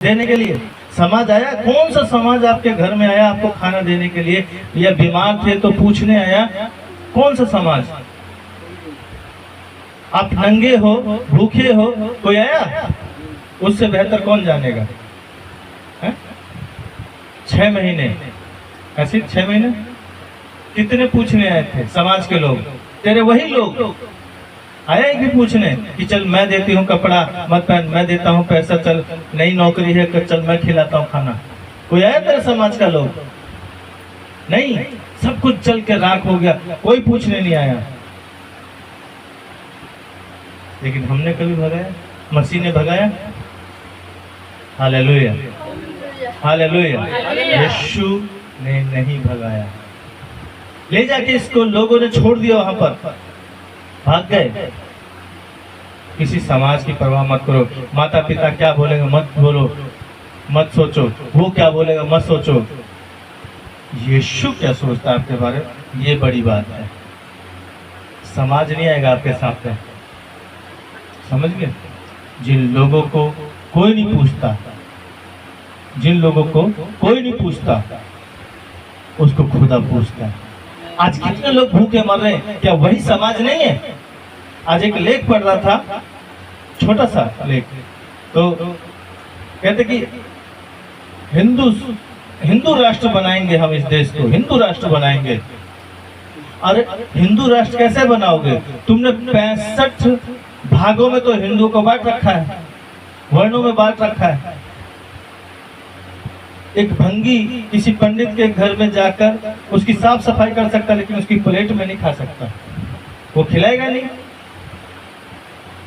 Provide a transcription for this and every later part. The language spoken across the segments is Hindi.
देने के लिए? समाज आया? कौन सा समाज आपके घर में आया आपको खाना देने के लिए, या बीमार थे तो पूछने आया? कौन सा समाज? आप नंगे हो, भूखे हो, कोई आया? उससे बेहतर कौन जानेगा? 6 महीने ऐसे 6 महीने कितने पूछने आए थे समाज के लोग? तेरे वही लोग आया कि पूछने कि चल मैं देती हूँ कपड़ा मत पहन, मैं देता हूँ पैसा, चल नई नौकरी है चल मैं खिलाता हूँ खाना? कोई आया तेरे समाज का लोग? नहीं, सब कुछ चल के राख हो गया, कोई पूछने नहीं आया। लेकिन हमने कभी भगाया? मसीह ने भगाया? Hallelujah, hallelujah. यीशु ने नहीं भगाया। ले जाके इसको लोगों ने छोड़ दिया, वहां पर भाग गए। किसी समाज की परवाह मत करो। माता पिता क्या बोलेगा मत बोलो, मत सोचो। वो क्या बोलेगा मत सोचो। यीशु क्या सोचता है आपके बारे में, ये बड़ी बात है। समाज नहीं आएगा आपके सामने, समझ गए? जिन लोगों को कोई नहीं पूछता, जिन लोगों को कोई नहीं पूछता, उसको खुदा पूछता है। आज कितने लोग भूखे मर रहे हैं, क्या वही समाज नहीं है? आज एक लेख पढ़ रहा था, छोटा सा लेख, तो कहते कि हिंदू राष्ट्र बनाएंगे हम, इस देश को हिंदू राष्ट्र बनाएंगे। अरे हिंदू राष्ट्र कैसे बनाओगे? तुमने 65 भागों में तो हिंदुओं को बांट रखा है, वर्णों में बांट रखा है। एक भंगी किसी पंडित के घर में जाकर उसकी साफ सफाई कर सकता, लेकिन उसकी प्लेट में नहीं खा सकता, वो खिलाएगा नहीं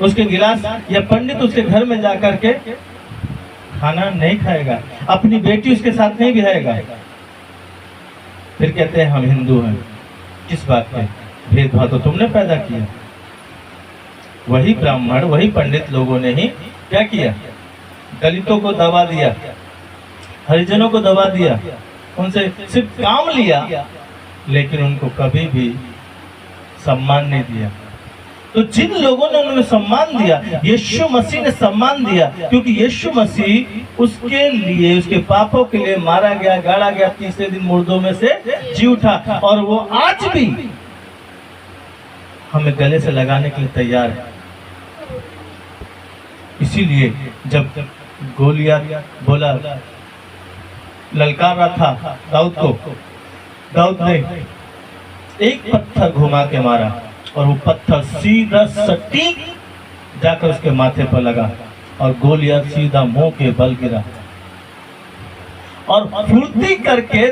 उसके गिलास, या पंडित उसके घर में जाकर के खाना नहीं खाएगा, अपनी बेटी उसके साथ नहीं बिठाएगा। फिर कहते हैं हम हिंदू हैं। किस बात पे? भेदभाव तो तुमने पैदा किया। वही ब्राह्मण, वही पंडित लोगों ने ही क्या किया? दलितों को दबा दिया, हरिजनों को दबा दिया, उनसे सिर्फ काम लिया, लेकिन उनको कभी भी सम्मान नहीं दिया। तो जिन लोगों ने उन्हें सम्मान दिया, यीशु मसीह ने सम्मान दिया, क्योंकि यीशु मसीह उसके लिए, उसके पापों के लिए मारा गया, गाड़ा गया, तीसरे दिन मुर्दों में से जी उठा, और वो आज भी हमें गले से लगाने के लिए तैयार है। इसीलिए जब गोलियत बोला, ललकार रहा था दाऊद को, दाऊद ने एक पत्थर घुमा के मारा, और वो पत्थर सीधा सटीक जाकर उसके माथे पर लगा, और गोलियत सीधा मुंह के बल गिरा। और फुर्ती करके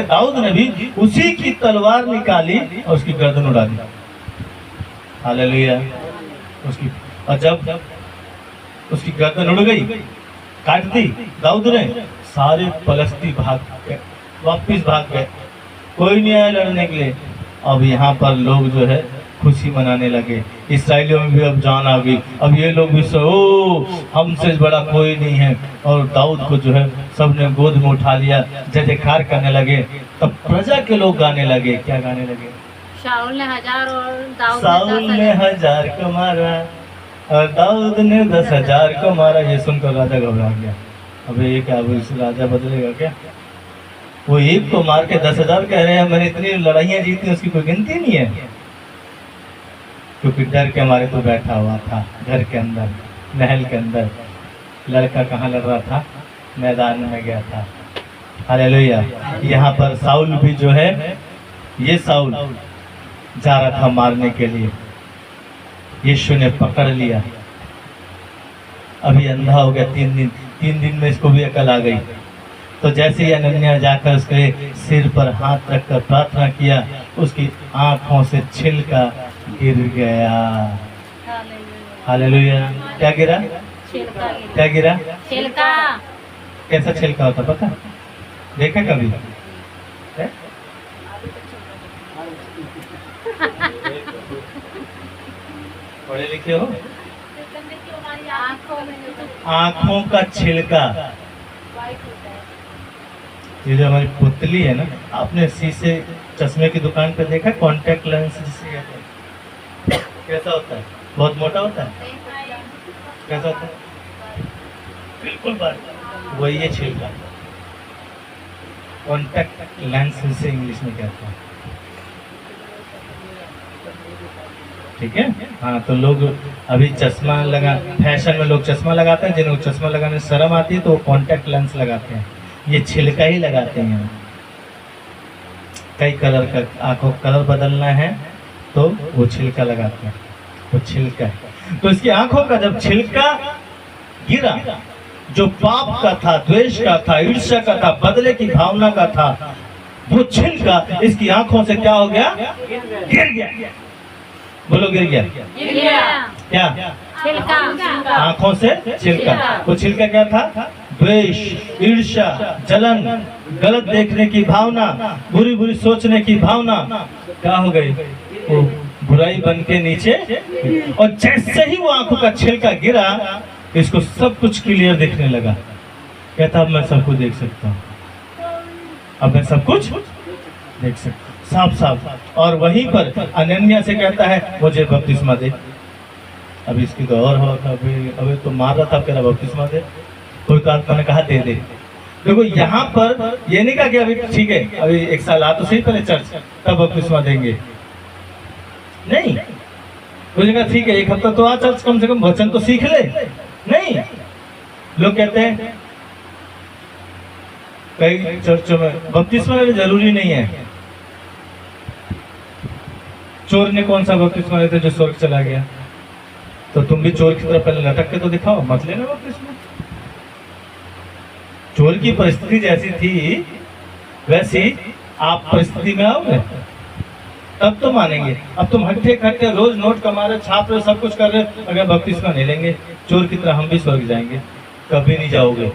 दाऊद ने भी उसी की तलवार निकाली और उसकी गर्दन उड़ा दी। हालेलुया। और जब उसकी गर्दन उड़ गई, काट दी दाऊद ने, सारे फलस्ती भाग गए, वापिस भाग गए, कोई नहीं आया लड़ने के लिए। अब यहाँ पर लोग जो है खुशी मनाने लगे, इसराइलियों में भी अब जान आ गई, अब ये लोग भी हमसे बड़ा कोई नहीं है, और दाऊद को जो है सबने गोद में उठा लिया, जय जयकार करने लगे। तब प्रजा के लोग गाने लगे, क्या गाने लगे? शाऊल ने 1000 और साउल ने 1000 को मारा और दाऊद ने 10,000 को मारा। ये सुनकर राजा घबरा गया, अबे ये क्या, राजा बदलेगा क्या? वो एक को मार के 10,000 कह रहे हैं, मैंने इतनी लड़ाइयाँ जीती उसकी कोई गिनती नहीं है। क्योंकि डर के मारे तो बैठा हुआ था घर के अंदर, महल के अंदर। लड़का कहाँ लड़ रहा था? मैदान में गया था। हालेलुया। यहाँ पर साउल भी जो है, ये साउल जा रहा था मारने के लिए, यीशु ने पकड़ लिया। अभी अंधा हो गया 3 दिन में इसको भी अकल आ गई। तो जैसे ही अनन्या जाकर उसके सिर पर हाथ रखकर प्रार्थना किया, उसकी आंखों से छिलका गिर गया। हालेलुया। क्या गिरा? क्या गिरा? छिलका। कैसा छिलका होता पता? देखा कभी? पढ़े लिखे हो? आंखों का छिलका। ये जो हमारी पुतली है ना, आपने शीशे चश्मे की दुकान पे देखा, कॉन्टेक्ट लेंस जिसे कहते हैं, कैसा होता है? बहुत मोटा होता है। कैसा होता है? बिल्कुल बारीक, वही ये छिलका, कॉन्टैक्ट लेंस से इंग्लिश में कहते हैं। ठीक है, हाँ। तो लोग अभी चश्मा लगा, फैशन में लोग चश्मा लगाते हैं, जिन्हें चश्मा लगाने से शर्म आती है तो वो कॉन्टैक्ट लेंस लगाते हैं, ये छिलका ही लगाते हैं। कई कलर का आंखों का कलर बदलना है तो वो छिलका लगाते हैं, वो छिलका है। तो इसकी आंखों का जब छिलका गिरा, जो पाप का था, द्वेष का था, ईर्ष्या का था, बदले की भावना का था, वो छिलका इसकी आंखों से क्या हो गया? गिर गया। बोलो गिर गया। क्या? छिलका। आंखों से छिलका। वो छिलका क्या था? द्वेष, ईर्ष्या, जलन, गलत देखने की भावना, बुरी बुरी सोचने की भावना क्या हो गई? वो बुराई बन के नीचे। और जैसे ही वो आंखों का छिलका गिरा, इसको सब कुछ क्लियर दिखने लगा। कहता अब मैं सब कुछ देख सकता हूँ, अब मैं सब कुछ देख सकता हूँ, साफ साफ। और वहीं पर अनन्या से कहता है मुझे बपतिस्मा दे। अभी इसकी तो और हो, अभी तो मार रहा था, कह रहा बपतिस्मा दे। कोई तो आत्मा ने कहा दे दे। देखो यहाँ पर ये नहीं कहा कि अभी ठीक है, अभी 1 साल आ तो सही पहले चर्च, तब बपतिस्मा देंगे। नहीं, मुझे कहा ठीक है 1 हफ्ता तो आ चर्च, कम से कम वचन तो सीख ले। नहीं, लोग कहते हैं कई चर्चों में बपतिस्मा भी जरूरी नहीं है। चोर ने कौन सा बपतिस्मा लेते जो स्वर्ग चला गया? तो तुम भी चोर की तरह पहले लटक के तो दिखाओ, मत लेना बपतिस्मा। चोर की परिस्थिति जैसी थी वैसी आप परिस्थिति में आओगे तब तो मानेंगे। अब तुम हट्टे खट्टे रोज नोट कमा रहे, छाप रहे, सब कुछ कर रहे, अगर बपतिस्मा नहीं लेंगे चोर की तरह हम भी स्वर्ग जाएंगे? कभी नहीं जाओगे,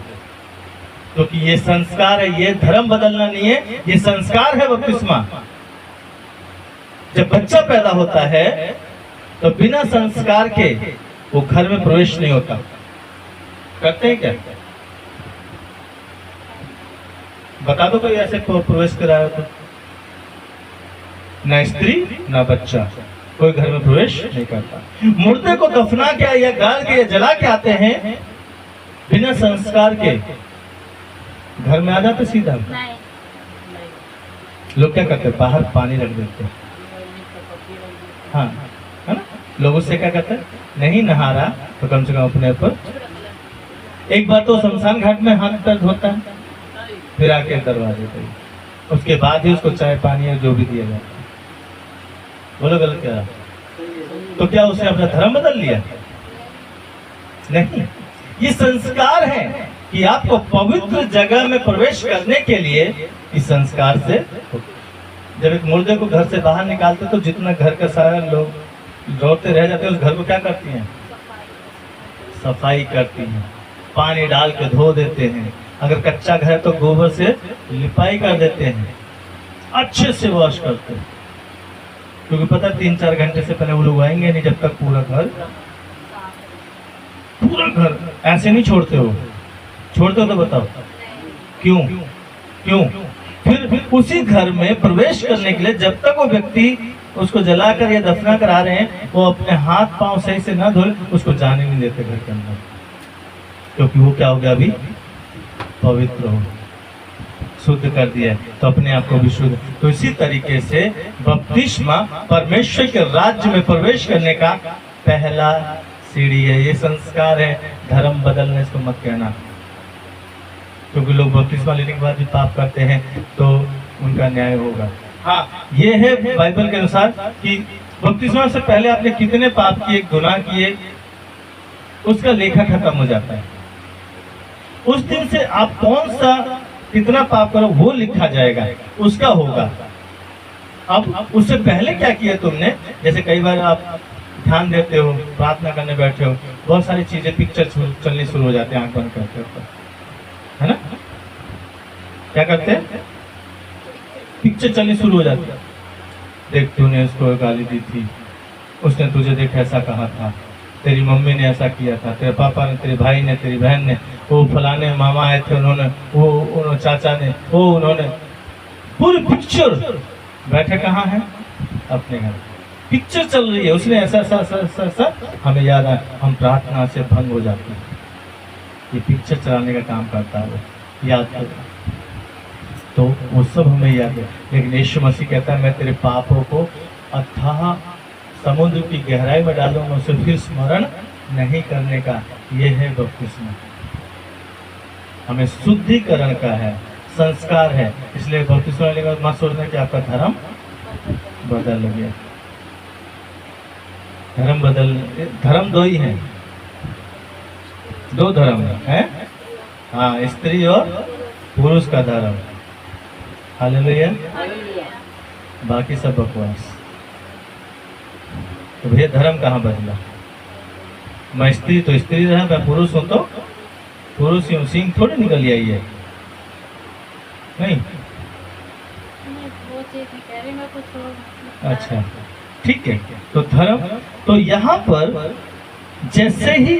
क्योंकि ये संस्कार है, ये धर्म बदलना नहीं है, ये संस्कार है बपतिस्मा। जब बच्चा पैदा होता है तो बिना संस्कार के वो घर में प्रवेश नहीं होता। करते हैं क्या? बता दो कोई ऐसे प्रवेश कराया तो। ना स्त्री ना बच्चा कोई घर में प्रवेश नहीं करता। मुर्दे को दफना के या गाड़ के या जला के आते हैं, बिना संस्कार के घर में आ जाते सीधा। लोग क्या करते हैं? बाहर पानी रख देते हैं। हाँ, है ना? लोग उससे क्या करते हैं? नहीं नहा रहा तो कम से कम अपने ऊपर। एक बार तो शमशान घाट में हाथ दर्द होता है, फिर आके दरवाजे पे, उसके बाद ही उसको चाय पानी या जो भी दिया जाता है। बोलो गलत क्या? तो क्या उसने अपना धर्म बदल लिया? नहीं, ये संस्कार है कि आपको पवित्र जगह में प्रवेश करने के लिए इस संस्कार से। जब एक मुर्दे को घर से बाहर निकालते तो जितना घर का सारा लोग दौड़ते रह जाते, उस घर को क्या करती हैं? सफाई करती हैं, पानी डाल के धो देते हैं। अगर कच्चा घर है तो गोबर से लिपाई कर देते हैं, अच्छे से वॉश करते हैं, क्योंकि पता 3-4 घंटे से पहले वो लोग आएंगे नहीं जब तक पूरा घर ऐसे नहीं छोड़ते हो। छोड़ते हो तो बताओ क्यों? क्यों? फिर उसी घर में प्रवेश करने के लिए जब तक वो व्यक्ति उसको जलाकर या दफना कर आ रहे हैं, वो अपने हाथ पांव सही से ना धोए, उसको जाने नहीं देते घर के अंदर, क्योंकि वो क्या हो गया? अभी पवित्र हो, शुद्ध कर दिया है, तो अपने आप को भी शुद्ध। तो इसी तरीके से बपतिस्मा परमेश्वर के राज्य में प्रवेश करने का पहला सीढ़ी है। ये संस्कार है, धर्म बदलने इसको मत कहना, क्योंकि लोग बपतिस्मा लेने के बाद भी पाप करते हैं तो उनका न्याय होगा। हाँ, ये है बाइबल के अनुसार कि बपतिस्मा से पहले आपने कितने पाप किए, गुनाह किए, उसका लेखा खत्म हो जाता है। उस दिन से आप कौन सा कितना पाप करो वो लिखा जाएगा, उसका होगा। अब उससे पहले क्या किया तुमने? जैसे कई बार आप ध्यान देते हो, प्रार्थना करने बैठे हो, बहुत सारी चीजें पिक्चर चलनी शुरू हो जाते हैं आंख बंद करते हो, है ना? क्या करते हैं? पिक्चर चलनी शुरू हो जाती है। देख तूने उसको गाली दी थी, उसने तुझे देख ऐसा कहा था, तेरी मम्मी ने ऐसा किया था, तेरे पापा ने, तेरे भाई ने, तेरी बहन ने, वो फलाने मामा आए थे उन्होंने, वो चाचा ने, वो उन्होंने, पूरी पिक्चर। बैठे कहाँ है? अपने घर। पिक्चर चल रही है, उसने ऐसा ऐसा ऐसा ऐसा, हमें याद है, हम प्रार्थना से भंग हो जाते हैं। ये पिक्चर चलाने का काम करता है वो, याद करो। तो वो सब हमें याद है, लेकिन यीशु मसीह कहता है मैं तेरे पापों को अथाह समुद्र की गहराई में डालूंगा, उसे फिर स्मरण नहीं करने का। ये है बपतिस्मा, हमें शुद्धिकरण का है, संस्कार है। इसलिए बपतिस्मा लेने के बाद मत सोचना कि आपका धर्म बदल गया। धर्म दो ही हैं, दो धर्म है, हाँ, स्त्री और पुरुष का धर्म। हालेलुया। बाकी सब बकवास। तो भैया धर्म कहाँ बदला? मैं स्त्री तो स्त्री रहा, मैं पुरुष हूँ तो पुरुष ही हूँ, सिंह थोड़ी निकल आई है, नहीं। वो चीज़ नहीं कह रही मैं, कुछ और। अच्छा ठीक है। तो धर्म, तो यहाँ पर जैसे ही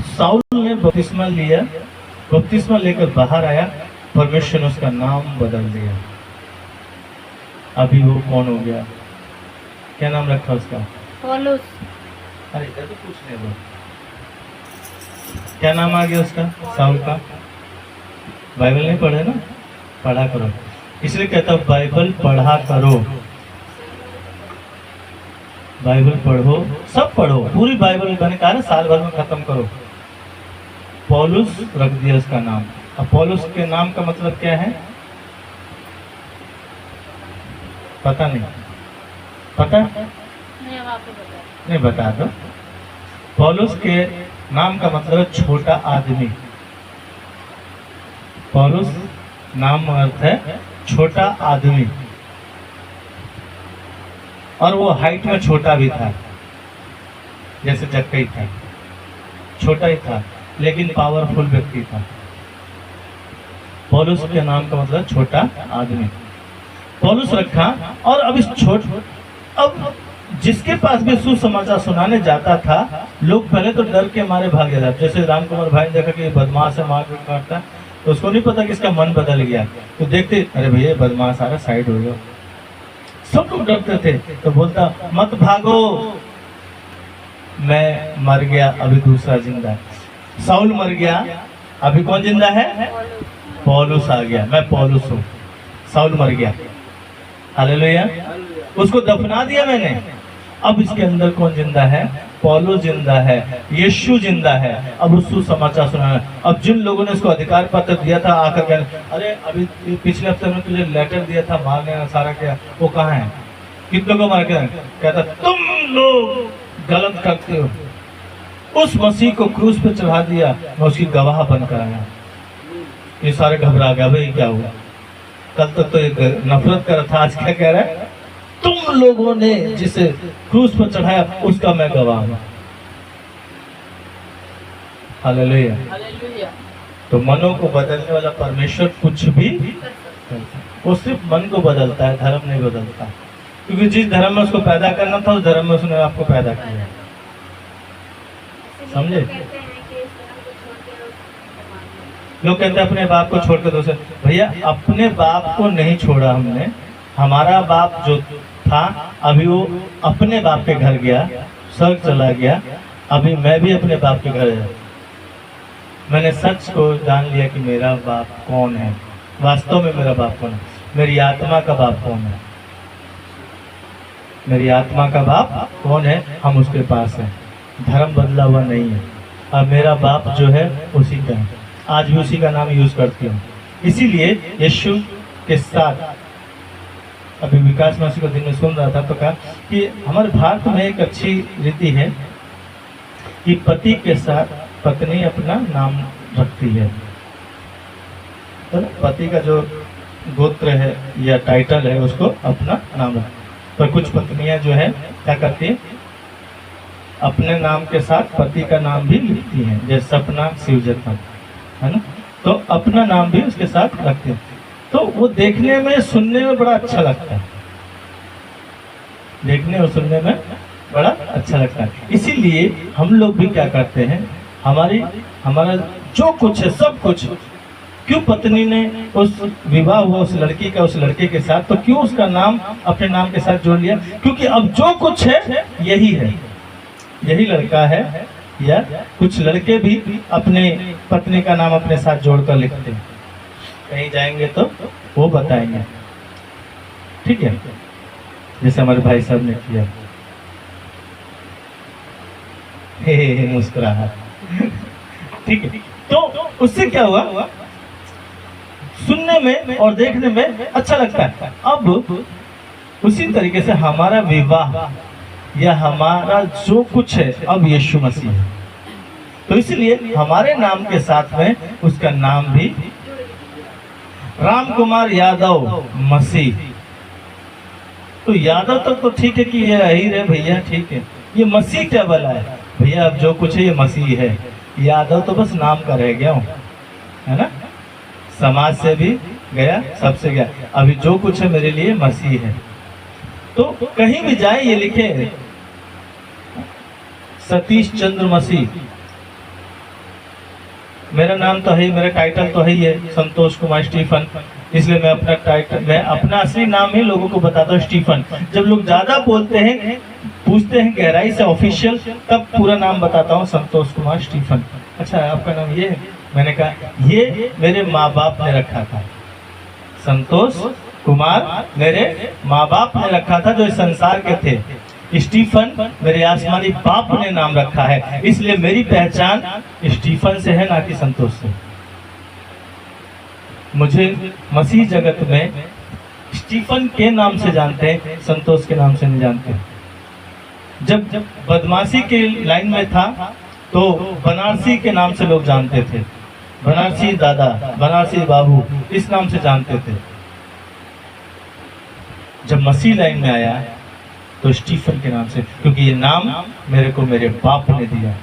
साउल ने बपतिस्मा लिया, बपतिस्मा लेकर बाहर आया, परमेश्वर ने उसका नाम बदल दिया। अभी वो कौन हो गया? क्या नाम रखा उसका? पौलुस। अरे इधर तो पूछने दो, क्या नाम आ गया उसका? साउल का। बाइबल नहीं पढ़े ना, पढ़ा करो। इसलिए कहता हूँ बाइबल पढ़ा करो, बाइबल पढ़ो, सब पढ़ो, पूरी बाइबल। मैंने कहा ना साल भर में खत्म करो। पौलुस रख दिया उसका नाम। अब पौलुस के नाम का मतलब क्या है? पता नहीं? पता नहीं, अब आपको बता। नहीं, बता दो। पौलुस के नाम का मतलब छोटा आदमी। पौलुस नाम का अर्थ है छोटा आदमी, और वो हाइट में छोटा भी था, जैसे जक्कई था, छोटा ही था लेकिन पावरफुल व्यक्ति था। पौलुस के नाम का मतलब छोटा आदमी, पौलुस रखा। और अब जिसके पास भी सुसमाचार सुनाने जाता था, लोग पहले तो डर के मारे भाग जाते। जैसे राम कुमार भाई ने देखा कि ये बदमाश है, मार पीट करता है, तो उसको नहीं पता कि इसका मन बदल गया। तो देखते, अरे भैया बदमाश आ रहा, साइड हो जाओ। सब लोग डरते थे। तो बोलता मत भागो, मैं मर गया, अभी दूसरा जिंदा है। साउल मर गया, अभी कौन जिंदा है? पौलुस आ गया, मैं पौलुस हूँ। साउल मर गया, हालेलुया। उसको दफना दिया मैंने, अब इसके अंदर कौन जिंदा है? पौलुस जिंदा है, यीशु जिंदा है। अब उसको समाचार सुनाना। अब जिन लोगों ने उसको अधिकार पत्र दिया था, आकर कहने, अरे अभी पिछले हफ्ते में तुझे लेटर दिया था मारने का, सारा क्या, वो कहाँ है? कितनों को मार के? कहता तुम लोग गलत करते हो, उस मसीह को क्रूस पे चढ़ा दिया, मैं उसकी गवाह बनकर आया। ये सारे घबरा गया, भाई क्या हुआ? कल तक तो एक नफरत कर रहा था, आज क्या कह रहा है? तुम लोगों ने जिसे क्रूस पर चढ़ाया उसका मैं गवाह हूं। हालेलुया। तो मनों को बदलने वाला परमेश्वर कुछ भी, वो सिर्फ मन को बदलता है, धर्म नहीं बदलता। क्योंकि जिस धर्म में उसको पैदा करना था, उस धर्म में उसने आपको पैदा किया। समझे? लोग कहते हैं अपने बाप को छोड़कर दूसरे। भैया अपने बाप को नहीं छोड़ा हमने, हमारा बाप जो था अभी वो अपने बाप के घर गया, स्वर्ग चला गया। अभी मैं भी अपने बाप के घर, मैंने सच को जान लिया कि मेरा बाप कौन है, वास्तव में मेरा बाप कौन है, मेरी आत्मा का बाप कौन है, मेरी आत्मा का बाप कौन है, हम उसके पास हैं। धर्म बदला हुआ नहीं है। अब मेरा बाप जो है उसी का है, आज भी उसी का नाम यूज करती हूँ। इसीलिए यीशु के साथ अभी विकास मासी को दिन में सुन रहा था, तो कहा कि हमारे भारत में एक अच्छी रीति है कि पति के साथ पत्नी अपना नाम रखती है। तो पति का जो गोत्र है या टाइटल है उसको अपना नाम रखती है। पर कुछ पत्नियां जो है क्या करती है, अपने नाम के साथ पति का नाम भी लिखती हैं, जैसे सपना शिवजतन है ना, तो अपना नाम भी उसके साथ रखते हैं। तो वो देखने में सुनने में बड़ा अच्छा लगता है, देखने और सुनने में बड़ा अच्छा लगता है। इसीलिए हम लोग भी क्या करते हैं, हमारा जो कुछ है सब कुछ, क्यों पत्नी ने उस विवाह हुआ उस लड़की का उस लड़के के साथ, तो क्यों उसका नाम अपने नाम के साथ जोड़ लिया? क्योंकि अब जो कुछ है यही है, यही लड़का है। या कुछ लड़के भी अपने पत्नी का नाम अपने साथ जोड़कर लिखते हैं, कहीं जाएंगे तो वो बताएंगे, ठीक है, जैसे हमारे भाई साहब ने किया। हे मुस्कुराहट, ठीक है। तो उससे क्या हुआ, सुनने में और देखने में अच्छा लगता है। अब उसी तरीके से हमारा विवाह या हमारा जो कुछ है अब यीशु मसीह है, तो इसलिए हमारे नाम के साथ में उसका नाम भी राम कुमार यादव मसीह। तो यादव तक तो ठीक है कि ये अहीर है भैया, ठीक है, ये मसीह क्या बोला है भैया, अब जो कुछ है ये मसीह है, यादव तो बस नाम का रह गया हूँ, है ना, समाज से भी गया, सबसे गया, अभी जो कुछ है मेरे लिए मसीह है। तो कहीं भी जाए ये लिखे सतीश चंद्र मसीह, मेरा नाम तो है, मेरा टाइटल तो है ही है संतोष कुमार स्टीफन, इसलिए मैं अपना टाइटल, मैं अपना असली नाम ही लोगों को बताता हूँ स्टीफन। जब लोग ज्यादा बोलते हैं, पूछते हैं गहराई से ऑफिशियल, तब पूरा नाम बताता हूँ संतोष कुमार स्टीफन। अच्छा आपका नाम ये है? मैंने कहा ये मेरे माँ बाप ने रखा था, संतोष कुमार मेरे माँ बाप ने रखा था जो इस संसार के थे, स्टीफन मेरे आसमानी बाप ने नाम रखा है, इसलिए मेरी पहचान स्टीफन से है, ना कि संतोष से। मुझे मसीह जगत में स्टीफन के नाम से जानते हैं, संतोष के नाम से नहीं जानते। जब बदमाशी के लाइन में था तो बनारसी के नाम से लोग जानते थे, बनारसी दादा, बनारसी बाबू, इस नाम से जानते थे। जब मसीह लाइन में आया तो स्टीफन के नाम से, क्योंकि ये नाम मेरे को मेरे बाप ने दिया,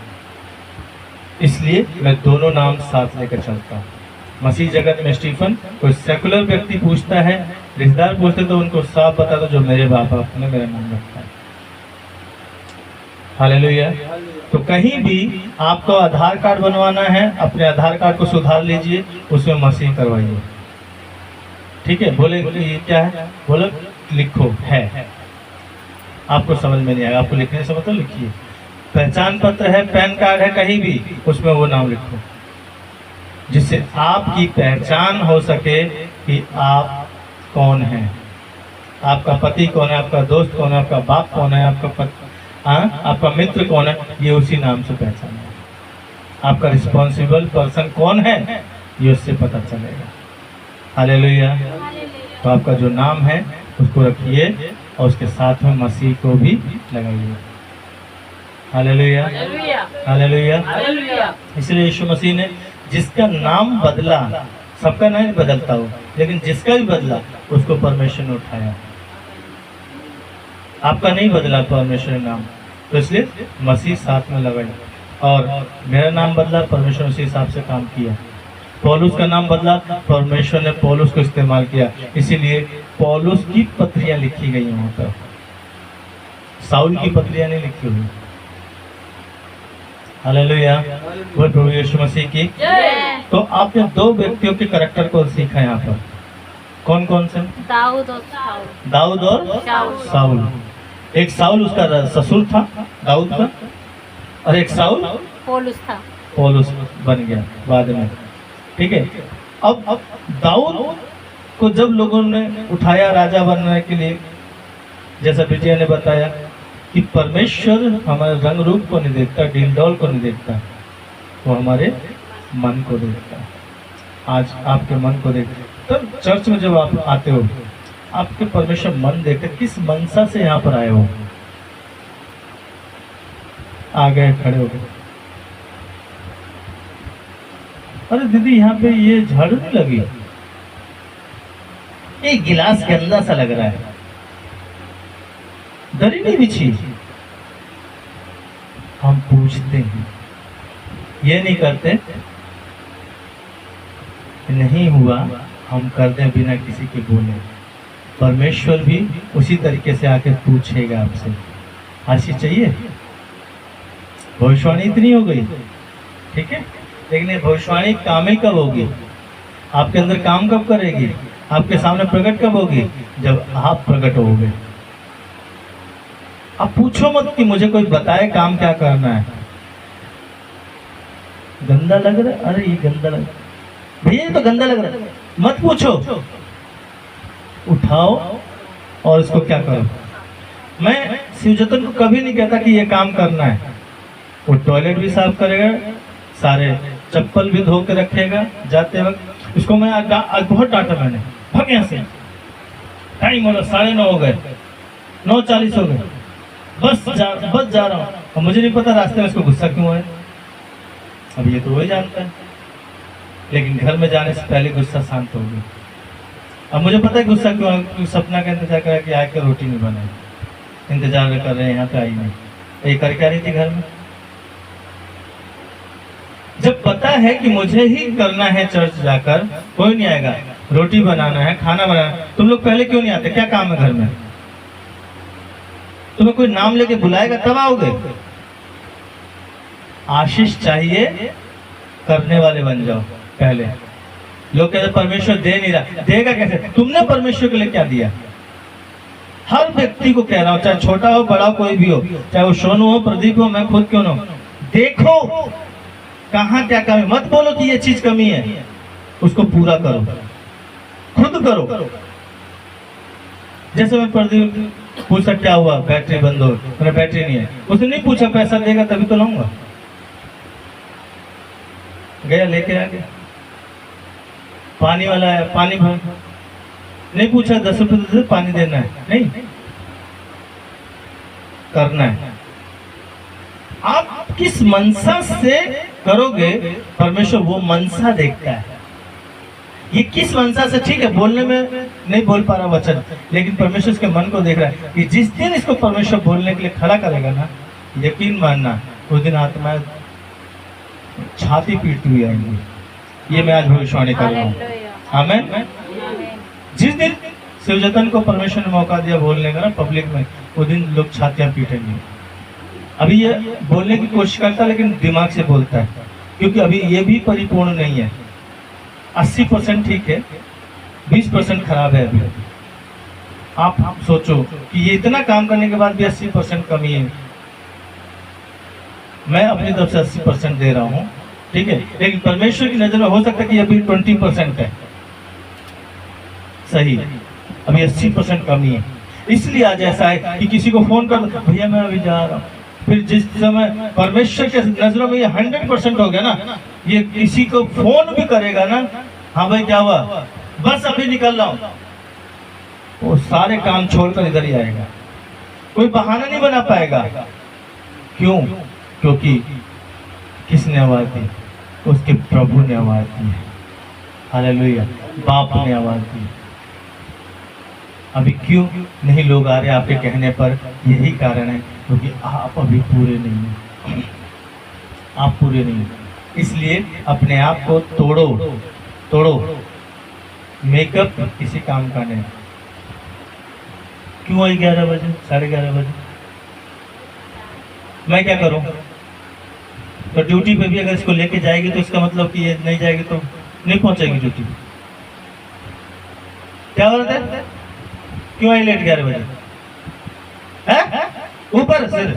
इसलिए मैं दोनों नाम साथ लेकर चलता हूँ। मसीह जगत में स्टीफन, कोई सेकुलर व्यक्ति पूछता है, रिश्तेदार पूछते तो उनको साफ बता दो जो मेरे बाप ने मेरा नाम रखा है। हालेलुया। तो कहीं भी आपको आधार कार्ड बनवाना है, अपने आधार कार्ड को सुधार लीजिए, उसमें मसीह करवाइए, ठीक है। बोले ये क्या है, बोले लिखो है, आपको समझ में नहीं आएगा, आपको लिखने से मतलब लिखिए। पहचान पत्र है, पैन कार्ड है, कहीं भी उसमें वो नाम लिखो, जिससे आपकी पहचान हो सके कि आप कौन हैं, आपका पति कौन है, आपका दोस्त कौन है, आपका बाप कौन है, आपका मित्र कौन है, ये उसी नाम से पहचान है। आपका रिस्पॉन्सिबल पर्सन कौन है, ये उससे पता चलेगा। हालेलुया। तो आपका जो नाम है उसको रखिए और उसके साथ में मसीह को भी लगाइए। Hallelujah, hallelujah. इसलिए यीशु मसीह ने जिसका नाम बदला, सबका नहीं बदलता हो, लेकिन जिसका भी बदला उसको परमेश्वर ने उठाया, आपका नहीं बदला परमेश्वर ने नाम, तो इसलिए मसीह साथ में लगाया। और मेरा नाम बदला, परमेश्वर ने उसी हिसाब से काम किया। पौलुस का नाम बदला, परमेश्वर ने पौलुस को इस्तेमाल किया, इसीलिए पौलुस की पत्रियां लिखी गई वहां पर, साउल की पत्रियां नहीं लिखी हुई। हालेलुया, वो प्रभु यीशु मसीह की। तो आपने दो व्यक्तियों के करैक्टर को सीखा यहाँ पर, कौन कौन से? दाऊद और शाऊल। दाऊद और शाऊल। एक शाऊल उसका ससुर था दाऊद का, और एक शाऊल पौलुस था, पौलुस बन गया बाद में, ठीक है। अब दाऊद को जब लोगों ने उठाया राजा बनने के लिए, जैसा विजय ने बताया कि परमेश्वर हमारे रंग रूप को नहीं देखता, डिंडोल को नहीं देखता, वो हमारे मन को देखता है। आज आपके मन को देखते, तब चर्च में जब आप आते हो आपके परमेश्वर मन देखते, किस मनसा से यहाँ पर आए हो, आ गए खड़े हो गए, अरे दीदी यहाँ पे ये झाड़ू नहीं लगी, एक गिलास गंदा सा लग रहा है, दरी नहीं बिछी। हम पूछते हैं, ये नहीं करते, नहीं हुआ हम कर दें बिना किसी के बोले। परमेश्वर भी उसी तरीके से आके पूछेगा आपसे, आशीष चाहिए? भविष्यवाणी इतनी हो गई, ठीक है, लेकिन ये भविष्यवाणी कामिल कब होगी, आपके अंदर काम कब करेगी, आपके सामने प्रकट कब होगी? जब आप प्रकट होगे। अब पूछो मत कि मुझे कोई बताए काम क्या करना है, गंदा लग रहा है, अरे ये गंदा लग रहा है भैया, ये तो गंदा लग रहा है, मत पूछो, उठाओ और इसको क्या करो। मैं शिवजतन को कभी नहीं कहता कि ये काम करना है, वो टॉयलेट भी साफ करेगा, सारे चप्पल भी धो के रखेगा जाते वक्त। उसको मैं आज बहुत डांटा मैंने, भाग यहाँ से, टाइम हो रहा 9:30 हो गए, 9:40 हो गए, बस जा रहा हूँ। और मुझे नहीं पता रास्ते में इसको गुस्सा क्यों है, अब ये तो वही जानता है, लेकिन घर में जाने से पहले गुस्सा शांत हो गया। अब मुझे पता है गुस्सा क्यों है, सपना का इंतजार कर कि आके रोटी नहीं बनाई, इंतजार कर रहे हैं, यहाँ पे आई नहीं, ये कर क्या रही थी घर में। जब पता है कि मुझे ही करना है चर्च जाकर, कोई नहीं आएगा, रोटी बनाना है, खाना बनाना, तुम लोग पहले क्यों नहीं आते, क्या काम है घर में? तुम्हें कोई नाम लेके बुलाएगा तब आओगे। आशीष चाहिए, करने वाले बन जाओ पहले। लोग कहते परमेश्वर दे नहीं रहा, देगा कैसे? तुमने परमेश्वर के लिए क्या दिया? हर व्यक्ति को कह रहा हूं, चाहे छोटा हो बड़ा हो कोई भी हो, चाहे वो सोनू हो, प्रदीप हो, मैं खुद क्यों ना हो, देखो कहाँ क्या कमी। मत बोलो कि ये चीज कमी है, उसको पूरा करो, खुद करो। जैसे मैं प्रदीप पूछा क्या हुआ, बैटरी बंद हो, मेरा बैटरी नहीं है, उसने नहीं पूछा पैसा देगा तभी तो लाऊंगा, गया लेके आ गया। पानी वाला है, पानी भर, नहीं पूछा 10 रुपए दे, पानी देना है, नहीं करना है। आप किस मनसा से करोगे, परमेश्वर वो मनसा देखता है। ये किस मनसा से, ठीक है बोलने में नहीं बोल पा रहा वचन, लेकिन परमेश्वर इसके मन को देख रहा है कि जिस दिन इसको परमेश्वर बोलने के लिए खड़ा करेगा ना, यकीन मानना उस दिन आत्माएं छाती पीटती हुई आएंगी। ये मैं आज भविष्यवाणी कर रहा हूँ। आमीन। जिस दिन शिवजतन को परमेश्वर ने मौका दिया बोलने का ना पब्लिक में, उस दिन लोग छातियां पीटेंगे। अभी ये बोलने की कोशिश करता है लेकिन दिमाग से बोलता है, क्योंकि अभी ये भी परिपूर्ण नहीं है। 80% ठीक है, 20% खराब है अभी। आप सोचो कि ये इतना काम करने के बाद भी 80% कमी है। मैं अपनी तरफ से 80% दे रहा हूँ, ठीक है, लेकिन परमेश्वर की नजर में हो सकता है कि अभी 20% है सही, अभी 80% कमी है। इसलिए आज ऐसा है कि किसी को फोन कर दो, भैया मैं अभी जा रहा हूँ, फिर जिस समय परमेश्वर के नजरों में ये 100% हो गया ना, ये किसी को फोन भी करेगा ना, हाँ भाई क्या हुआ, बस अभी निकल रहा हूँ, वो सारे काम छोड़कर इधर ही आएगा, कोई बहाना नहीं बना पाएगा। क्यों? क्योंकि किसने आवाज दी? उसके प्रभु ने आवाज दी है। हालेलुया। बाप ने आवाज दी। अभी क्यों नहीं लोग आ रहे आपके कहने पर? यही कारण है क्योंकि आप अभी पूरे नहीं हैं, आप पूरे नहीं हैं। इसलिए अपने आप को तोड़ो। मेकअप किसी काम का नहीं। क्यों आई 11 बजे, 11:30 बजे? मैं क्या करूं? तो ड्यूटी पे भी अगर इसको लेके जाएगी तो इसका मतलब कि ये नहीं जाएगी तो नहीं पहुंचेगी ड्यूटी। क्या हो रहा है? क्यों आई लेट 11 बजे? ऊपर सिर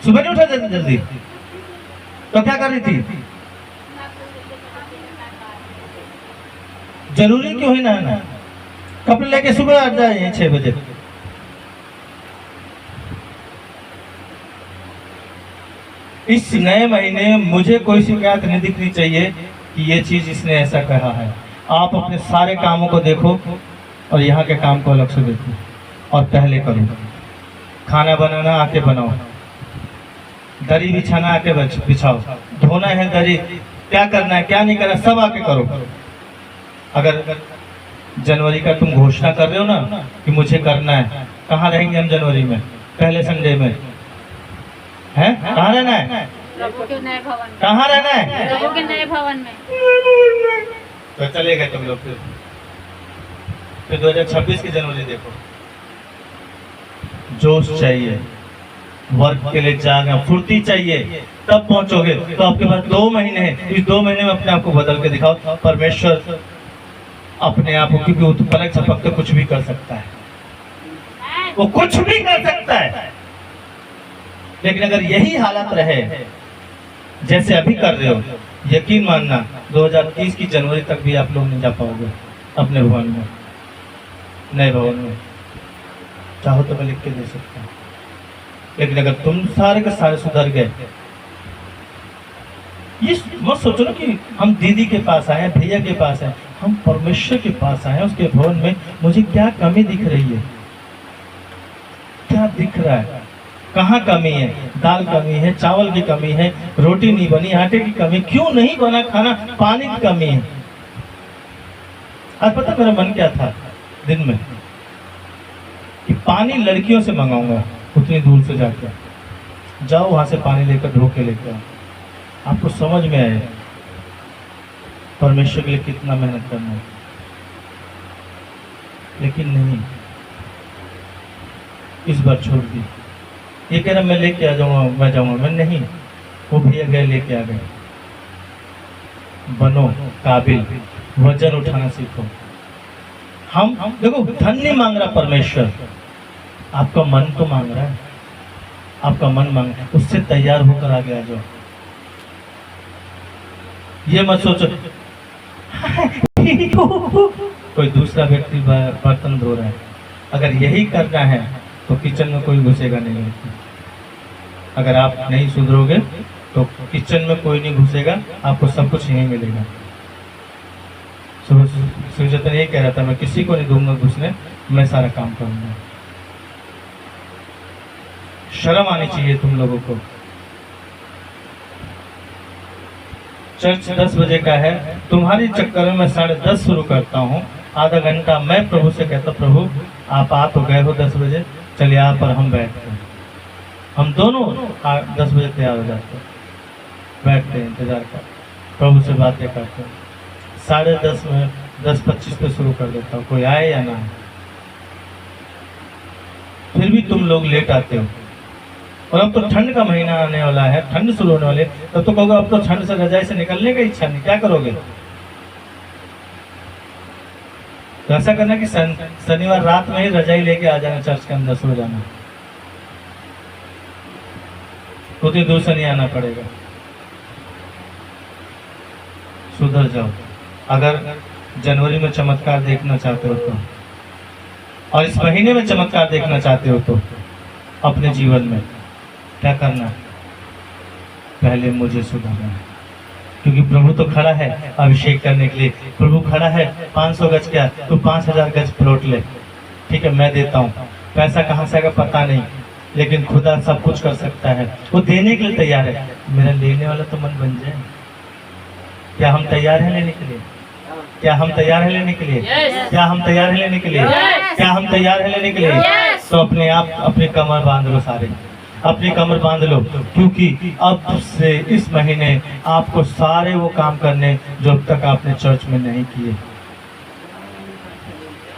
सुबह नहीं उठा जल्दी, तो क्या कर रही थी? जरूरी क्यों है ना? कपड़े लेके सुबह आ जाए 6 बजे। इस नए महीने मुझे कोई शिकायत नहीं दिखनी चाहिए कि ये चीज इसने ऐसा कहा है। आप अपने सारे कामों को देखो और यहाँ के काम को अलग से देखो और पहले करो। खाना बनाना आके बनाओ, दरी बिछाना आके बिछाओ, धोना है दरी, क्या करना है क्या नहीं करना सब आके करो। अगर जनवरी का तुम घोषणा कर रहे हो ना कि मुझे करना है, कहाँ रहेंगे हम जनवरी में? पहले संडे में है? कहाँ रहना है? प्रभु के नए भवन में। कहाँ रहना है? प्रभु के नए भवन में। तो चले गए तुम लोग। फिर 2026 की जनवरी देखो। जोश चाहिए, वर्क के लिए जाना, फुर्ती चाहिए, तब पहुंचोगे। तो आपके पास 2 महीने हैं, इस 2 महीने में अपने आप को बदल के दिखाओ। परमेश्वर अपने आप को, क्योंकि वो पलक झपकते कुछ भी कर सकता है, वो कुछ भी कर सकता है। लेकिन अगर यही हालत रहे जैसे अभी कर रहे हो, यकीन मानना 2030 की जनवरी तक भी आप लोग नहीं जा पाओगे अपने भवन में, नए भवन में। चाहो तो मैं लिख के दे सकता हूँ, लेकिन अगर तुम सारे के सारे सुधर गए, ये मत सोचो ना कि हम दीदी के पास आए, भैया के पास आए, हम परमेश्वर के पास आए, उसके भवन में मुझे क्या कमी दिख रही है, क्या दिख रहा है, कहाँ कमी है? दाल कमी है, चावल की कमी है, रोटी नहीं बनी, आटे की कमी, क्यों नहीं बना खाना, पानी की कमी है। आज पता मेरा मन क्या था दिन में, कि पानी लड़कियों से मंगाऊंगा, उतनी दूर से जाकर, जाओ वहां से पानी लेकर ढो के लेकर आओ। आपको समझ में आए परमेश्वर के लिए कितना मेहनत करना है। लेकिन नहीं, इस बार छोड़ दी। ये कह रहा मैं लेके आ जाऊंगा, मैं जाऊंगा, मैं नहीं, वो भैया गए लेके आ गए। बनो काबिल, वजन उठाना सीखो। हम देखो, धन नहीं मांग रहा परमेश्वर, आपका मन तो मांग रहा है, आपका मन मांग रहा है, उससे तैयार होकर आगे आ जाओ। ये मत सोचो कोई दूसरा व्यक्ति बर्तन धो रहा है, अगर यही करना है तो किचन में कोई घुसेगा नहीं। अगर आप नहीं सुधरोगे तो किचन में कोई नहीं घुसेगा, आपको सब कुछ यहीं मिलेगा। सुजतन ये कह रहा था, मैं किसी को नहीं दूंगा घुसने, मैं सारा काम करूंगा। शर्म आनी चाहिए तुम लोगों को। चर्च 10 बजे का है, तुम्हारी चक्कर में मैं 10:30 शुरू करता हूँ। आधा घंटा मैं प्रभु से कहता, प्रभु आप आ तो गए हो 10 बजे, चलिए आप और हम बैठते हैं। हम दोनों 10 बजे तैयार हो जाते हैं, बैठते हैं, इंतजार कर, प्रभु से बातें करते हैं। 10:30 में 10:25 पे शुरू कर देता हूँ, कोई आए या ना आए। फिर भी तुम लोग लेट आते हो, और अब तो ठंड का महीना आने वाला है, ठंड शुरू होने वाली, तब तो कहोगे अब तो ठंड से रजाई से निकलने का इच्छा नहीं, क्या करोगे? तो ऐसा करना कि शनिवार रात में ही रजाई लेके आ जाना, चर्च के अंदर सो जाना, उतनी दूर से नहीं आना पड़ेगा। सुधर जाओ। अगर जनवरी में चमत्कार देखना चाहते हो तो, और इस महीने में चमत्कार देखना चाहते हो तो, अपने जीवन में क्या करना है? पहले मुझे सुधारना है, क्योंकि प्रभु तो खड़ा है अभिषेक करने के लिए। प्रभु खड़ा है, 500 गज क्या, तो 5000 गज प्लॉट ले, ठीक है, मैं देता हूँ। पैसा कहाँ से आएगा पता नहीं, लेकिन खुदा सब कुछ कर सकता है, वो देने के लिए तैयार है। मेरा लेने वाला तो मन बन जाए। क्या हम तैयार हैं लेने के लिए? क्या हम तैयार हैं लेने के लिए? क्या हम तैयार हैं लेने के लिए? क्या हम तैयार हैं लेने के लिए? तो अपने आप अपनी कमर बांध लो, सारे अपनी कमर बांध लो, क्योंकि अब से इस महीने आपको सारे वो काम करने जो अब तक आपने चर्च में नहीं किए।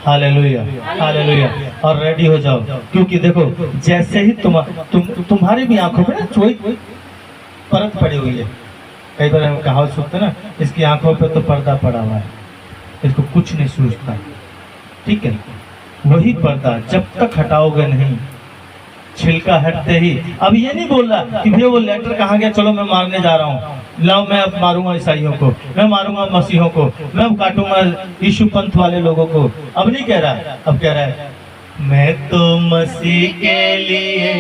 Hallelujah, hallelujah. और रेडी हो जाओ, क्योंकि देखो जैसे ही तुम्हारी भी आंखों पे ना कोई परत पड़ी हुई है। कई बार हम कहावत सुनते ना, इसकी आंखों पे तो पर्दा पड़ा हुआ है, इसको कुछ नहीं सूझता, ठीक है। वही पर्दा जब तक हटाओगे नहीं, छिलका हटते ही। अब ये नहीं बोल रहा कि भैया वो लेटर कहाँ गया, चलो मैं मारने जा रहा हूँ, लाओ मैं अब मारूंगा ईसाइयों को, मैं मारूंगा मसीहों को, मैं काटूंगा यीशु पंथ वाले लोगों को। अब नहीं कह रहा, अब कह रहा है मैं तो मसीह के लिए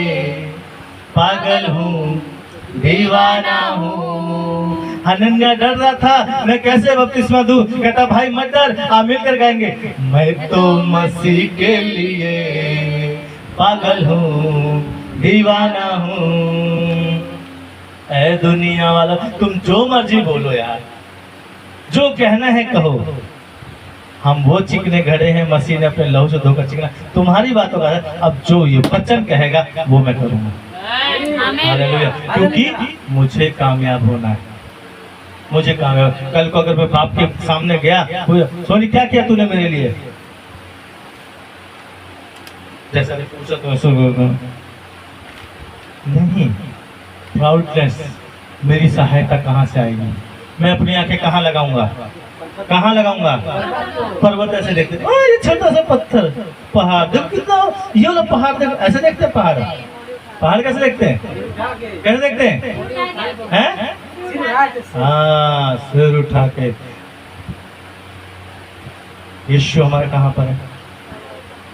पागल हूँ, दीवाना हूँ। हनन्या डर रहा था मैं कैसे बपतिस्मा दूं, कहता भाई मत डर, आप मिलकर गाएंगे। मैं तो मसीह के लिए पागल हूँ, दीवाना हूँ। ऐ दुनिया वाला, तुम जो मर्जी बोलो यार, जो कहना है कहो, हम वो चिकने घड़े हैं, मसीह ने अपने लहू से धोकर चिकना। तुम्हारी बातों का अब जो ये वचन कहेगा वो मैं करूंगा। हालेलुया, क्योंकि मुझे कामयाब होना है, मुझे कामयाब। कल को अगर मैं बाप के सामने गया, सोनी क्या किया तूने मेरे लिए, जैसा पूछा तो नहीं, प्राउडनेस, मेरी सहायता कहाँ से आएगी? मैं अपनी आंखें कहाँ लगाऊंगा? कहाँ लगाऊंगा? पर्वत ऐसे देखते, ये छोटा सा पत्थर, पहाड़ देखो कितना, ये वाला पहाड़ देखो, ऐसे देखते पहाड़, पहाड़ कैसे देखते हैं? कैसे देखते हैं? हाँ, सिर उठा के। यीशु हमारे कहाँ पर है?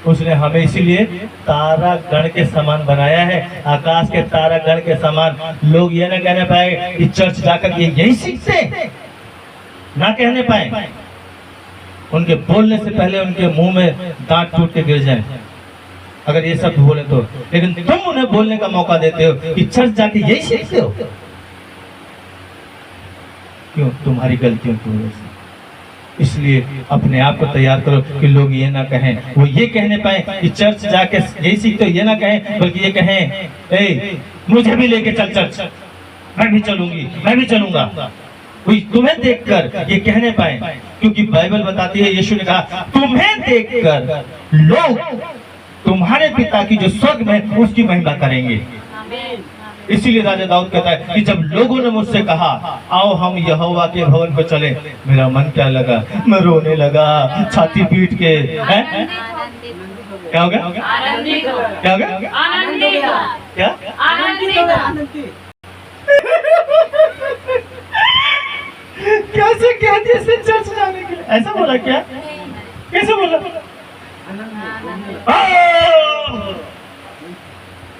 उसने हमें इसीलिए तारा गण के समान बनाया है, आकाश के तारा गण के समान। लोग ये ना कहने पाए कि चर्च जाकर ये यही सीखते हैं, ना कहने पाए। उनके बोलने से पहले उनके मुंह में दांत टूट के गिर जाए अगर ये सब बोले तो। लेकिन तुम उन्हें बोलने का मौका देते हो कि चर्च जाके यही सीखते हो। क्यों? तुम्हारी गलतियों की वजह से। इसलिए अपने आप को तैयार करो कि लोग ये ना कहें, वो ये कहने पाए कि चर्च जाके यही सीखते हो, ये ना कहें, बल्कि ये कहें, ए मुझे भी लेके चल चर्च, मैं भी चलूंगी, मैं भी चलूंगा। कोई तुम्हें देखकर ये कहने पाए, क्योंकि बाइबल बताती है, यीशु ने कहा तुम्हें देखकर लोग तुम्हारे पिता की जो स्वर्ग में उसकी महिमा करेंगे। इसीलिए राजा दाऊद कहता है कि जब लोगों ने मुझसे कहा आओ हम यहोवा के भवन को चले, मेरा मन क्या लगा, मैं रोने लगा छाती पीट के। हैं? क्या हो गया? क्या हो गया? क्या? कैसे कहते हैं चर्च जाने के लिए? ऐसा बोला क्या? कैसे बोला?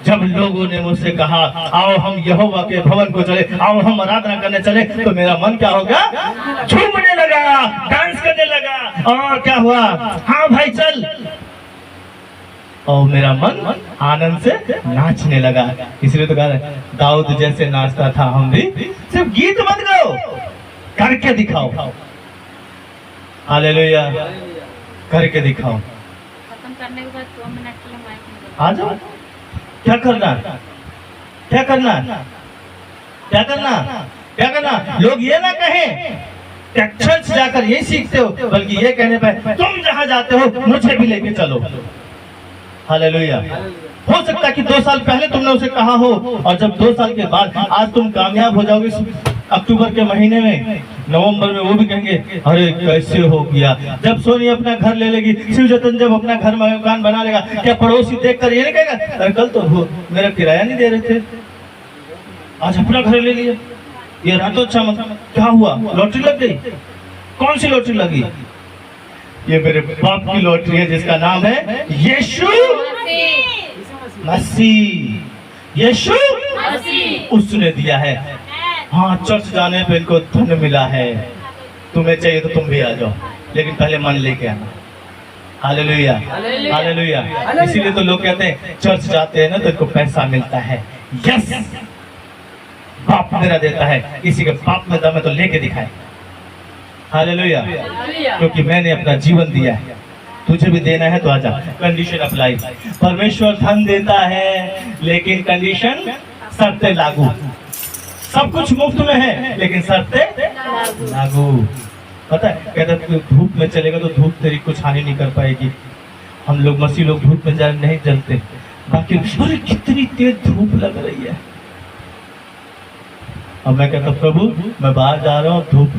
जब लोगों ने मुझसे कहा आओ हम यहोवा के भवन को चले, आओ हम आराधना करने चले, तो मेरा मन क्या हो गया? झूमने लगा, डांस करने लगा। और क्या हुआ? हाँ भाई चल। और मेरा मन आनंद से नाचने लगा। इसलिए तो कहा दाऊद जैसे नाचता था हम भी। सिर्फ गीत मत गाओ, करके दिखाओ। हालेलुया, करके दिखाओ। खत्म करने के बाद 2 मिनट के लिए माइक आ जाओ। क्या करना? क्या करना? क्या करना? क्या करना? लोग ये ना कहें चर्च जाकर ये सीखते हो, बल्कि ये कहने पे तुम जहां जाते हो मुझे भी लेके चलो। हालेलुया। हो सकता है कि 2 साल पहले तुमने उसे कहा हो, और जब 2 साल के बाद आज तुम कामयाब हो जाओगे, अक्टूबर के महीने में, नवंबर में वो भी कहेंगे अरे कैसे हो गया। जब सोनी अपना घर ले लेगी, शिव जतन जब अपना घर मकान बना लेगा, क्या पड़ोसी देखकर ये नहीं कहेगा अरे कल तो मेरा किराया नहीं दे रहे थे, आज अपना घर ले लिया, ये रहा तो अच्छा। मतलब क्या हुआ? लॉटरी लग गई? कौन सी लॉटरी लगी? ये मेरे बाप की लॉटरी है, जिसका नाम है यीशु मसीह। यीशु उसने दिया है। हाँ, चर्च जाने पे इनको धन मिला है। तुम्हें चाहिए तो तुम भी आ जाओ, लेकिन पहले मन लेके आना। Hallelujah, hallelujah. इसीलिए तो लोग कहते हैं चर्च जाते हैं ना तो इनको पैसा मिलता है। यस, बाप मेरा देता है, किसी के बाप में दम है तो लेके दिखाए। हालेलुया, क्योंकि मैंने अपना जीवन दिया है, तुझे भी देना है तो आजा। Condition apply. परमेश्वर धन देता है, लेकिन कंडीशन शर्तें लागू। सब कुछ मुफ्त में है, लेकिन शर्तें लागू। पता है, कहता है धूप में चलेगा तो धूप तेरी कुछ हानि नहीं कर पाएगी। हम लोग मसीह लोग धूप में जाने नहीं जलते, बाकी अरे कितनी तेज धूप लग रही है। अब मैं कहता प्रभु मैं बाहर जा रहा हूँ, धूप,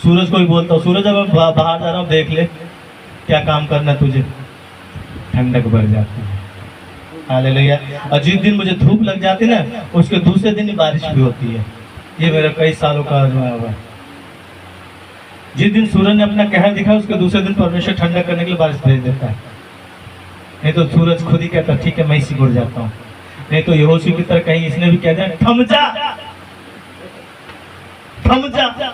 सूरज को भी बोलता हूँ सूरज अब मैं बाहर जा रहा हूँ, देख ले क्या काम करना तुझे। ठंडक बढ़ जाती है। हालेलुया। और जिस दिन मुझे धूप लग जाती ना, उसके दूसरे दिन ही बारिश भी होती है। ये मेरा कई सालों का अनुभव हुआ। जिस दिन सूरज ने अपना कहर दिखाया, उसके दूसरे दिन परमेश्वर ठंडा करने के लिए बारिश भेज देता है। नहीं तो सूरज खुद ही कहता ठीक है मैं इसी गुड़ जाता हूँ। नहीं तो यहोशू की तरह कहीं इसने भी कह दिया थम जा, थम जा।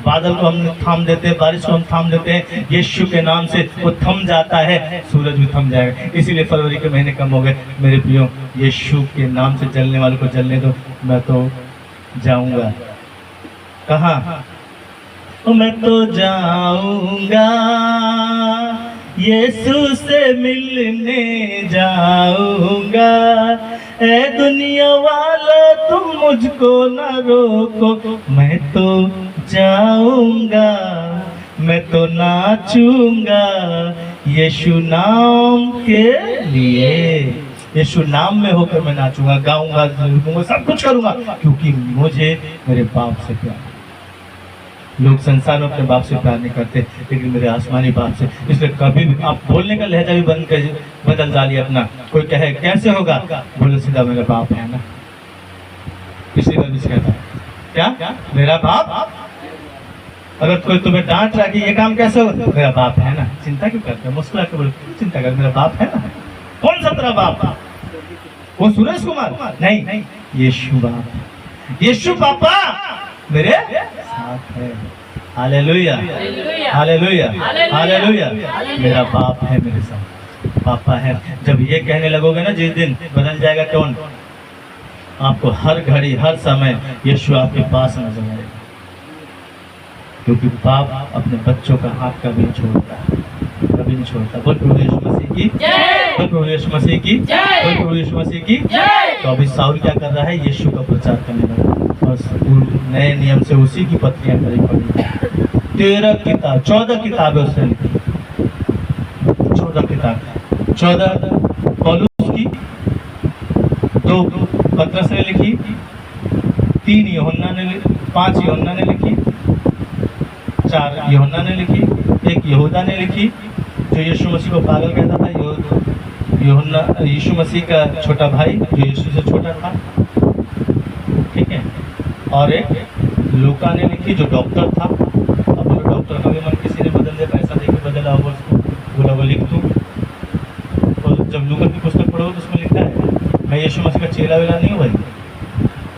बादल को हम थाम देते हैं, बारिश को हम थाम देते हैं, यीशु के नाम से वो थम जाता है, सूरज भी थम जाएगा। इसीलिए फरवरी के महीने कम हो गए। मेरे प्रियो, यीशु के नाम से जलने वालों को जलने दो। मैं तो जाऊंगा कहाँ? मैं तो जाऊंगा यीशु से मिलने जाऊंगा। ऐ दुनिया वालों तुम मुझको ना रोको, मैं तो जाऊंगा, मैं तो नाचूंगा यीशु नाम के लिए। यीशु नाम में होकर मैं नाचूंगा, गाऊंगा, सब कुछ करूंगा, क्योंकि मुझे मेरे बाप से प्यार। लोग संसार में अपने बाप से प्यार नहीं करते, लेकिन मेरे आसमानी बाप से। इसलिए कभी भी आप बोलने का लहजा भी बदल डालिए अपना। कोई कहे कैसे होगा, बोले सीधा मेरा बाप है ना। किसी का भी कहता है क्या मेरा बाप। अगर कोई तुम्हें डांट रहा कि ये काम कैसे होगा, मेरा बाप है ना। चिंता क्यों करते हो, मुस्कुरा के बोलो चिंता कर, मेरा बाप है ना। कौन सा तेरा बाप? वो सुरेश कुमार नहीं, यीशु बाप, यीशु पापा मेरे साथ है। Hallelujah, hallelujah, hallelujah. मेरा बाप है मेरे साथ, पापा है। जब ये कहने लगोगे ना, जिस दिन बदल जाएगा टोन। आपको हर घड़ी हर समय यीशु आपके पास नजर आएगा, क्योंकि बाप अपने बच्चों का हाथ कभी नहीं छोड़ता, कभी नहीं छोड़ता। बोल प्रभु यीशु मसीह की जय, बोल प्रभु यीशु मसीह की जय, बोल प्रभु यीशु मसीह की जय। तो अभी साउल क्या कर रहा है, यीशु का प्रचार करने लगा, और नए नियम से उसी की पत्रियां करी पड़ी। 14 किताबें उसने लिखी, 14 किताब, 14 पौलुस की, 2 पतरस ने लिखी, 3 यूहन्ना ने, 5 यूहन्ना ने लिखी, 4 यूहन्ना ने लिखी, 1 यहूदा ने लिखी, जो यीशु मसीह को पागल कहता था। यूहन्ना यीशु मसीह का छोटा भाई, जो यीशु से छोटा था, ठीक है। और एक लूका ने लिखी, जो डॉक्टर था। अब वो डॉक्टर का भी मन किसी ने बदल दिया, पैसा देकर बदला होगा उसको, बोला वो लिख दूँ। तो जब लूका की पुस्तक पढ़ो तो उसमें लिखा है, मैं यीशु मसीह का चेला वेला नहीं हूँ भाई,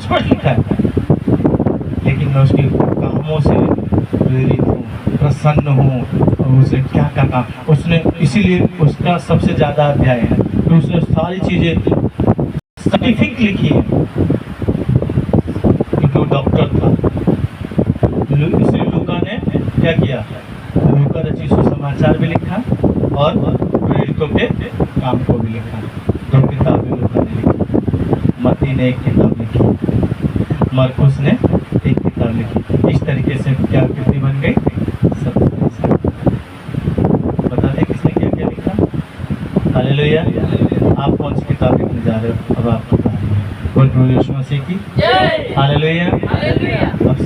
स्पष्ट लिखा है। लेकिन मैं उसके कामों से प्रेरित हूँ, प्रसन्न हूँ, और उसे क्या क्या काम उसने, इसीलिए उसका सबसे ज़्यादा अध्याय है, तो उसने सारी चीज़ें सर्टिफिक लिखी है, क्योंकि वो डॉक्टर था। इसलिए लूका ने क्या किया, लूका रचित सुसमाचार भी लिखा और प्रेरितों के काम को भी लिखा। 2 किताबें लूका ने लिखी, मत्ती ने 1 किताब लिखी, मरकुस ने 1 किताब लिखी। इस तरीके से क्या कितनी बन गई, 27। बता दें किसने क्या क्या लिखा। हालेलुया। आप कौन सी किताब लिखने जा रहे हो, अब आपकी बारी है। बोल प्रभु यीशु मसीह की जय, हालेलुया, हालेलुया। अब सब